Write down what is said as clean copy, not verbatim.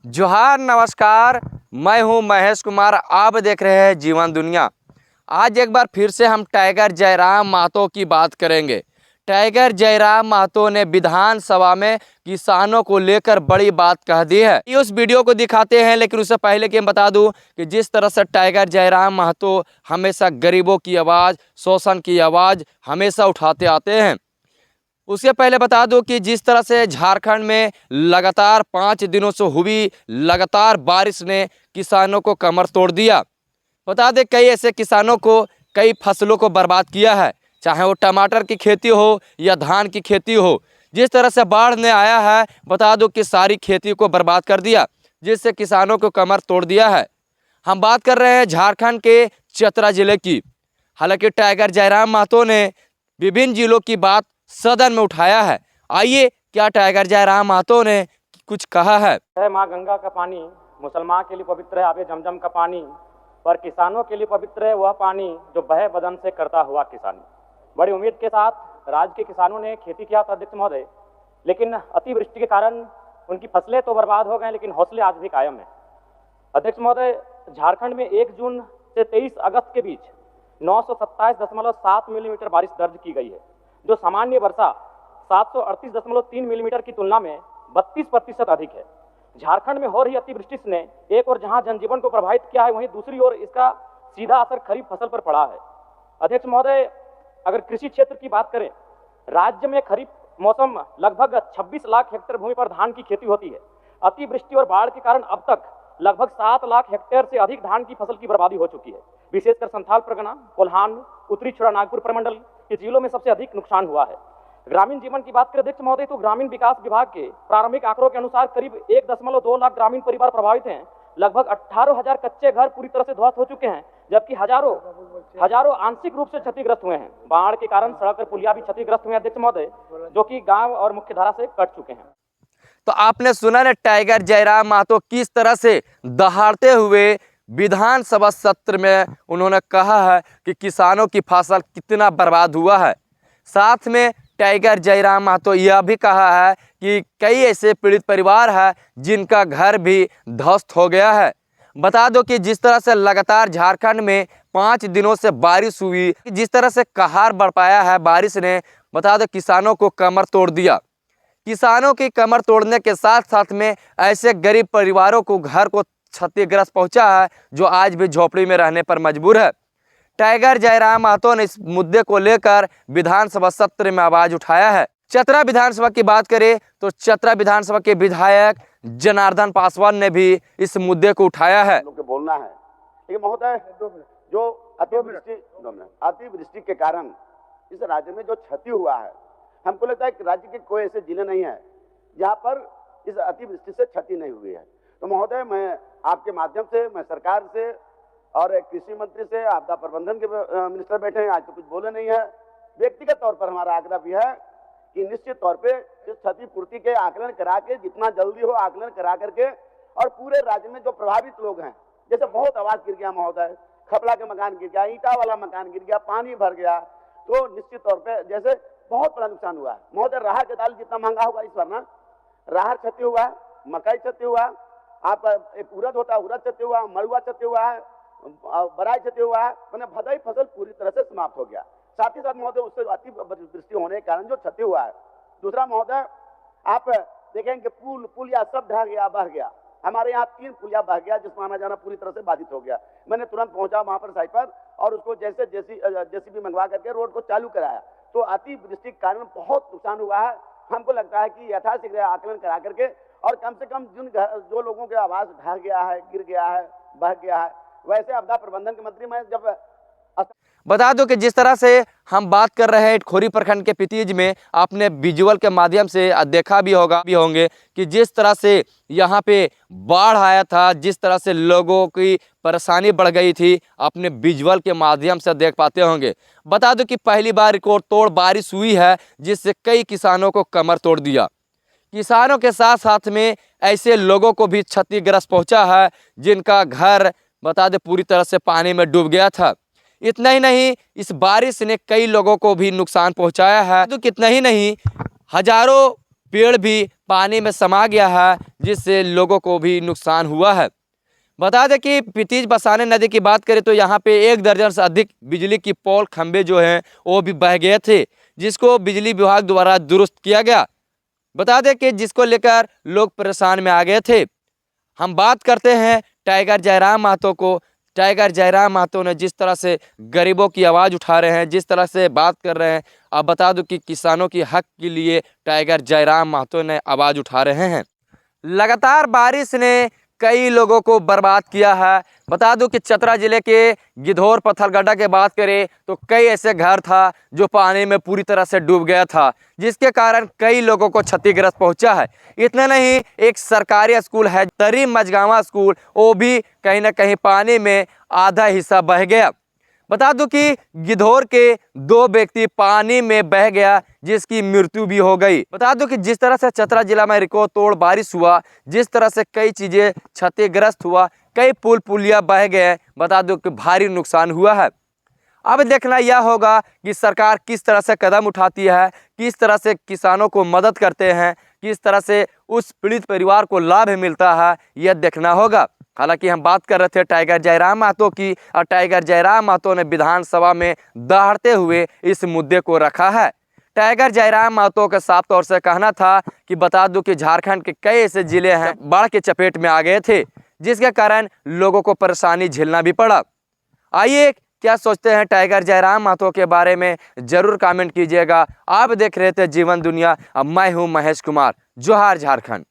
जोहार नमस्कार। मैं हूं महेश कुमार, आप देख रहे हैं जीवन दुनिया। आज एक बार फिर से हम टाइगर जयराम महतो की बात करेंगे। टाइगर जयराम महतो ने विधानसभा में किसानों को लेकर बड़ी बात कह दी है। उस वीडियो को दिखाते हैं, लेकिन उससे पहले कि मैं बता दूं कि जिस तरह से टाइगर जयराम महतो हमेशा गरीबों की आवाज़, शोषण की आवाज़ हमेशा उठाते आते हैं, उससे पहले बता दूं कि जिस तरह से झारखंड में लगातार 5 दिनों से हुई लगातार बारिश ने किसानों को कमर तोड़ दिया। बता दें कई ऐसे किसानों को कई फसलों को बर्बाद किया है, चाहे वो टमाटर की खेती हो या धान की खेती हो। जिस तरह से बाढ़ ने आया है, बता दूं कि सारी खेती को बर्बाद कर दिया, जिससे किसानों को कमर तोड़ दिया है। हम बात कर रहे हैं झारखंड के चतरा जिले की। हालांकि टाइगर जयराम महतो ने विभिन्न जिलों की बात सदन में उठाया है। आइए क्या टाइगर जयराम महतो ने कुछ कहा है। माँ गंगा का पानी मुसलमान के लिए पवित्र है, आबे जमजम का पानी, पर किसानों के लिए पवित्र है वह पानी जो बहे बदन से करता हुआ किसानी। बड़ी उम्मीद के साथ राज्य के किसानों ने खेती किया था अध्यक्ष महोदय, लेकिन अतिवृष्टि के कारण उनकी फसलें तो बर्बाद हो गए, लेकिन हौसले आज भी कायम है। अध्यक्ष महोदय, झारखंड में 1 जून से 23 अगस्त के बीच 927.7 मिलीमीटर बारिश दर्ज की गई है, जो सामान्य वर्षा 738.3 मिलीमीटर की तुलना में 32% अधिक है। झारखंड में हो रही अतिवृष्टि ने एक और जहां जनजीवन को प्रभावित किया है, वहीं दूसरी ओर इसका सीधा असर खरीफ फसल पर पड़ा है। अध्यक्ष महोदय, अगर कृषि क्षेत्र की बात करें, राज्य में खरीफ मौसम लगभग 26 लाख हेक्टेयर भूमि पर धान की खेती होती है। अतिवृष्टि और बाढ़ के कारण अब तक लगभग 7 लाख हेक्टेयर से अधिक धान की फसल की बर्बादी हो चुकी है। विशेषकर संथाल परगना, कोल्हान, उत्तरी छोटा नागपुर प्रमंडल के जिलों में सबसे अधिक नुकसान हुआ है। ग्रामीण जीवन की बात करें अध्यक्ष महोदय, तो ग्रामीण विकास विभाग के प्रारंभिक आंकड़ों के अनुसार करीब 1.2 लाख ग्रामीण परिवार प्रभावित हैं। लगभग 18,000 कच्चे घर पूरी तरह से ध्वस्त हो चुके हैं, जबकि हजारों आंशिक रूप से क्षतिग्रस्त हुए हैं। बाढ़ के कारण सड़क और पुलिया भी क्षतिग्रस्त हुए हैं अध्यक्ष महोदय, जो कि गांव और मुख्य धारा से कट चुके हैं। तो आपने सुना ना टाइगर जयराम महतो किस तरह से दहाड़ते हुए विधानसभा सत्र में उन्होंने कहा है कि किसानों की फसल कितना बर्बाद हुआ है। साथ में टाइगर जयराम महतो यह भी कहा है कि कई ऐसे पीड़ित परिवार हैं जिनका घर भी ध्वस्त हो गया है। बता दो कि जिस तरह से लगातार झारखंड में 5 दिनों से बारिश हुई, जिस तरह से कहर बरपाया है बारिश ने, बता दो किसानों को कमर तोड़ दिया। किसानों की कमर तोड़ने के साथ साथ में ऐसे गरीब परिवारों को घर को क्षतिग्रस्त पहुंचा है जो आज भी झोपड़ी में रहने पर मजबूर है। टाइगर जयराम महतो ने इस मुद्दे को लेकर विधानसभा सत्र में आवाज उठाया है। चतरा विधानसभा की बात करें तो चतरा विधानसभा के विधायक जनार्दन पासवान ने भी इस मुद्दे को उठाया है। बोलना है, लेकिन महोदय, जो अतिवृष्टि के कारण इस राज्य में जो क्षति हुआ है, हमको लगता है कि राज्य के कोई ऐसे जिले नहीं है जहां पर इस अतिवृष्टि से क्षति नहीं हुई है। तो महोदय, मैं आपके माध्यम से, मैं सरकार से और कृषि मंत्री से, आपदा प्रबंधन के मिनिस्टर बैठे हैं, आज तो कुछ बोले नहीं है, व्यक्तिगत तौर पर हमारा आग्रह भी है कि निश्चित तौर पे इस क्षतिपूर्ति के आकलन करा के, जितना जल्दी हो आकलन करा करके, और पूरे राज्य में जो प्रभावित लोग हैं, जैसे बहुत आवाज गिर गया महोदय, खपड़ा के मकान गिर गया, ईंटा वाला मकान गिर गया, पानी भर गया, तो निश्चित तौर पर जैसे बहुत बड़ा नुकसान हुआ है महोदय। राहर के दाल जितना महंगा होगा इस बार ना, राहर क्षति हुआ है, मकई क्षति हुआ, आप एक उड़द होता है, उड़द क्षति हुआ, मड़ुआ क्षति हुआ है, बराई क्षति हुआ है, मैंने भदाई फसल पूरी तरह से समाप्त हो गया। साथ ही साथ महोदय, उससे अतिवृष्टि होने के कारण जो क्षति हुआ है। दूसरा महोदय, आप देखेंगे पुल या सब ढह गया, बह गया। हमारे यहाँ 3 पुलिया बह गया, जिसमें आना जाना पूरी तरह से बाधित हो गया। मैंने तुरंत पहुंचा वहां पर साइट पर और उसको जैसे जेसीबी मंगवा करके रोड को चालू कराया। तो अतिवृष्टि के कारण बहुत नुकसान हुआ है। हमको लगता है कि यथाशीघ्र आकलन करा करके, और कम से कम जो लोगों के आवास ढह गया है, गिर गया है, बह गया है, वैसे आपदा प्रबंधन के मंत्री मैं जब बता दो कि जिस तरह से हम बात कर रहे हैं खोरी प्रखंड के पितीज में, आपने विजुअल के माध्यम से देखा भी होंगे कि जिस तरह से यहाँ पे बाढ़ आया था, जिस तरह से लोगों की परेशानी बढ़ गई थी, अपने विजुअल के माध्यम से देख पाते होंगे। बता दो कि पहली बार रिकॉर्ड तोड़ बारिश हुई है, जिससे कई किसानों को कमर तोड़ दिया। किसानों के साथ साथ में ऐसे लोगों को भी क्षतिग्रस्त पहुँचा है जिनका घर बता दे पूरी तरह से पानी में डूब गया था। इतना ही नहीं, इस बारिश ने कई लोगों को भी नुकसान पहुंचाया है। तो कितना ही नहीं, हजारों पेड़ भी पानी में समा गया है, जिससे लोगों को भी नुकसान हुआ है। बता दें कि पितीज बसाने नदी की बात करें तो यहाँ पे 1 दर्जन से अधिक बिजली की पोल खंभे जो हैं वो भी बह गए थे, जिसको बिजली विभाग द्वारा दुरुस्त किया गया। बता दें कि जिसको लेकर लोग परेशान में आ गए थे। हम बात करते हैं टाइगर जयराम महतो को। टाइगर जयराम महतो ने जिस तरह से गरीबों की आवाज़ उठा रहे हैं, जिस तरह से बात कर रहे हैं, अब बता दूं कि किसानों की हक के लिए टाइगर जयराम महतो ने आवाज़ उठा रहे हैं। लगातार बारिश ने कई लोगों को बर्बाद किया है। बता दूं कि चतरा जिले के गिद्धौर पत्थलगड्ढा की बात करें तो कई ऐसे घर था जो पानी में पूरी तरह से डूब गया था, जिसके कारण कई लोगों को क्षतिग्रस्त पहुंचा है। इतना नहीं, एक सरकारी स्कूल है तरी मझगावा स्कूल, वो भी कहीं ना कहीं पानी में आधा हिस्सा बह गया। बता दूं कि गिद्धौर के 2 व्यक्ति पानी में बह गया, जिसकी मृत्यु भी हो गई। बता दूं कि जिस तरह से चतरा जिला में रिकॉर्ड तोड़ बारिश हुआ, जिस तरह से कई चीजें क्षतिग्रस्त हुआ, कई पुल पुलिया बह गए, बता दूं कि भारी नुकसान हुआ है। अब देखना यह होगा कि सरकार किस तरह से कदम उठाती है, किस तरह से किसानों को मदद करते हैं, किस तरह से उस पीड़ित परिवार को लाभ मिलता है, यह देखना होगा। हालांकि हम बात कर रहे थे टाइगर जयराम महतो की, और टाइगर जयराम महतो ने विधानसभा में दहाड़ते हुए इस मुद्दे को रखा है। टाइगर जयराम महतो का साफ तौर से कहना था कि बता दूं कि झारखंड के कई ऐसे जिले हैं बाढ़ के चपेट में आ गए थे, जिसके कारण लोगों को परेशानी झेलना भी पड़ा। आइए क्या सोचते हैं टाइगर जयराम महतो के बारे में, जरूर कमेंट कीजिएगा। आप देख रहे थे जीवन दुनिया, अब मैं हूं महेश कुमार। जोहार झारखंड।